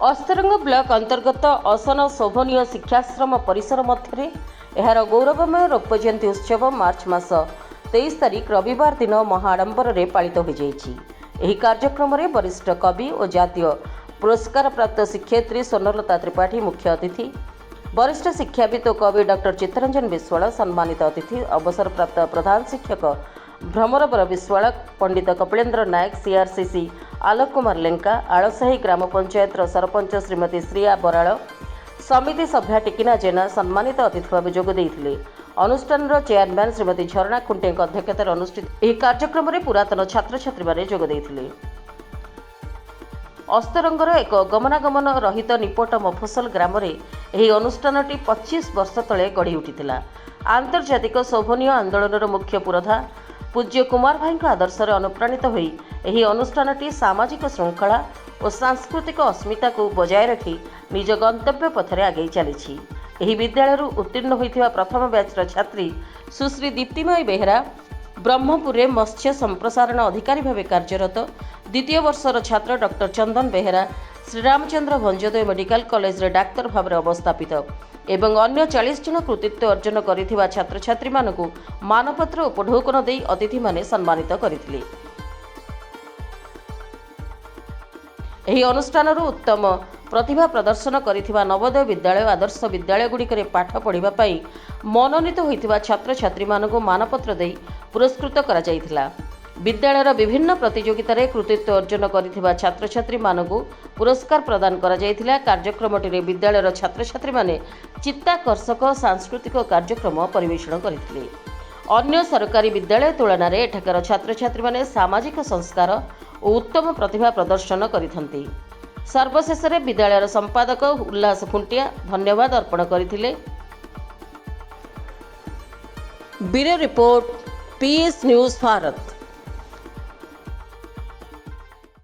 Astaranga block ଅନ୍ତର୍ଗତ ଅସନ ଶୋଭନୀୟ ଶିକ୍ଷାଶ୍ରମ ପରିସର ମଧ୍ୟରେ ଏହାର ଗୌରବମୟ ରୌପ୍ୟ ଜୟନ୍ତୀ ଉତ୍ସବ ମାର୍ଚ୍ଚ ମାସ 23 ତାରିଖ ରବିବାର ଦିନ ମହାଆଡ଼ମ୍ବରରେ ପାଳିତ ହୋଇଯାଇଛି। ଏହି କାର୍ଯ୍ୟକ୍ରମରେ ବରିଷ୍ଠ କବି ଓ ଜାତୀୟ ପୁରସ୍କାରପ୍ରାପ୍ତ ଶିକ୍ଷୟିତ୍ରୀ ସ୍ୱର୍ଣ୍ଣଲତା ତ୍ରିପାଠୀ ମୁଖ୍ୟ ଅତିଥି, ବରିଷ୍ଠ ଶିକ୍ଷାବିତ୍ ଓ କବି ଡକ୍ଟର ଚିତ୍ତରଞ୍ଜନ ବିଶ୍ୱାଳ ସମ୍ମାନିତ ଅତିଥି, ଅବସରପ୍ରାପ୍ତ ପ୍ରଧାନ ଶିକ୍ଷକ ଭ୍ରମରବର ବିଶ୍ୱାଳ, ପଣ୍ଡିତ କପିଳେନ୍ଦ୍ର ନାୟକ, ସିଆରସିସି ଆଲୋକ କୁମାର ଲେଙ୍କା, ଆଳସାହି ଗ୍ରାମ ପଞ୍ଚାୟତର ସରପଞ୍ଚ ଶ୍ରୀମତୀ ଶ୍ରିୟା ବରାଳ, ସମିତି ସଭ୍ୟା ଟିକିନା ଜେନା ସମ୍ମାନିତ ଅତିଥି ଭାବେ ଯୋଗ ଦେଇଥିଲେ। ଅନୁଷ୍ଠାନର ଚେୟାରମ୍ୟାନ୍ ଶ୍ରୀମତୀ ଝରଣା ଖୁଣ୍ଟେଙ୍କ ଅଧ୍ୟକ୍ଷତାରେ ଅନୁଷ୍ଠିତ ଏହି କାର୍ଯ୍ୟକ୍ରମରେ ପୁରାତନ ଛାତ୍ରଛାତ୍ରୀମାନେ ଯୋଗ ଦେଇଥିଲେ। ଅସ୍ତରଙ୍ଗର ଏକ ଗମନାଗମନ ରହିତ ନିପଟ ମଫସଲ ଗ୍ରାମରେ ଏହି ଅନୁଷ୍ଠାନଟି 25 ବର୍ଷ ତଳେ ଗଢ଼ି ଉଠିଥିଲା। ଆନ୍ତର୍ଜାତିକ ଶୋଭନୀୟ ଆନ୍ଦୋଳନର ମୁଖ୍ୟ ପୁରୋଧା ପୂଜ୍ୟ କୁମାର ଭାଇଙ୍କ ଆଦର୍ଶରେ ଅନୁପ୍ରାଣିତ ହୋଇ ଏହି ଅନୁଷ୍ଠାନଟି ସାମାଜିକ ଶୃଙ୍ଖଳା ଓ ସାଂସ୍କୃତିକ ଅସ୍ମିତାକୁ ବଜାୟ ରଖି ନିଜ ଗନ୍ତବ୍ୟ ପଥରେ ଆଗେଇ ଚାଲିଛି। ଏହି ବିଦ୍ୟାଳୟରୁ ଉତ୍ତୀର୍ଣ୍ଣ ହୋଇଥିବା ପ୍ରଥମ ବ୍ୟାଚ୍ର ଛାତ୍ରୀ ସୁଶ୍ରୀ ଦୀପ୍ତିମୟୀ ବେହେରା ବ୍ରହ୍ମପୁରରେ ମତ୍ସ୍ୟ ସମ୍ପ୍ରସାରଣ ଅଧିକାରୀ ଭାବେ କାର୍ଯ୍ୟରତ, ଦ୍ୱିତୀୟ ବର୍ଷର ଛାତ୍ର ଡକ୍ଟର ଚନ୍ଦନ ବେହେରା ଶ୍ରୀରାମଚନ୍ଦ୍ର ଭଞ୍ଜଦେଓ ମେଡିକାଲ କଲେଜରେ ଡାକ୍ତର ଭାବରେ ଅବସ୍ଥାପିତ ଏବଂ ଅନ୍ୟ 40 ଜଣ କୃତିତ୍ୱ ଅର୍ଜନ କରିଥିବା ଛାତ୍ରଛାତ୍ରୀମାନଙ୍କୁ ମାନପତ୍ର ଉପଢୌକନ ଦେଇ ଅତିଥିମାନେ ସମ୍ମାନିତ କରିଥିଲେ। ଏହି ଅନୁଷ୍ଠାନରୁ ଉତ୍ତମ ପ୍ରତିଭା ପ୍ରଦର୍ଶନ କରିଥିବା ନବୋଦୟ ବିଦ୍ୟାଳୟ ଆଦର୍ଶ ବିଦ୍ୟାଳୟଗୁଡ଼ିକରେ ପାଠ ପଢ଼ିବା ପାଇଁ ମନୋନୀତ ହୋଇଥିବା ଛାତ୍ରଛାତ୍ରୀମାନଙ୍କୁ ମାନପତ୍ର ଦେଇ ପୁରସ୍କୃତ କରାଯାଇଥିଲା। ବିଦ୍ୟାଳୟର ବିଭିନ୍ନ ପ୍ରତିଯୋଗିତାରେ କୃତିତ୍ୱ ଅର୍ଜନ କରିଥିବା ଛାତ୍ରଛାତ୍ରୀମାନଙ୍କୁ ପୁରସ୍କାର ପ୍ରଦାନ କରାଯାଇଥିଲା। କାର୍ଯ୍ୟକ୍ରମଟିରେ ବିଦ୍ୟାଳୟର ଛାତ୍ରଛାତ୍ରୀମାନେ ଚିତ୍ତାକର୍ଷକ ସାଂସ୍କୃତିକ କାର୍ଯ୍ୟକ୍ରମ ପରିବେଷଣ କରିଥିଲେ। ଅନ୍ୟ ସରକାରୀ ବିଦ୍ୟାଳୟ ତୁଳନାରେ ଏଠାକାର ଛାତ୍ରଛାତ୍ରୀମାନେ ସାମାଜିକ ସଂସ୍କାର ଓ ଉତ୍ତମ ପ୍ରତିଭା ପ୍ରଦର୍ଶନ କରିଥାନ୍ତି। ସର୍ବଶେଷରେ ବିଦ୍ୟାଳୟର ସମ୍ପାଦକ ଉଲ୍ଲାସ ଖୁଣ୍ଟିଆ ଧନ୍ୟବାଦ ଅର୍ପଣ କରିଥିଲେ। Bureau report, PS news Bharat.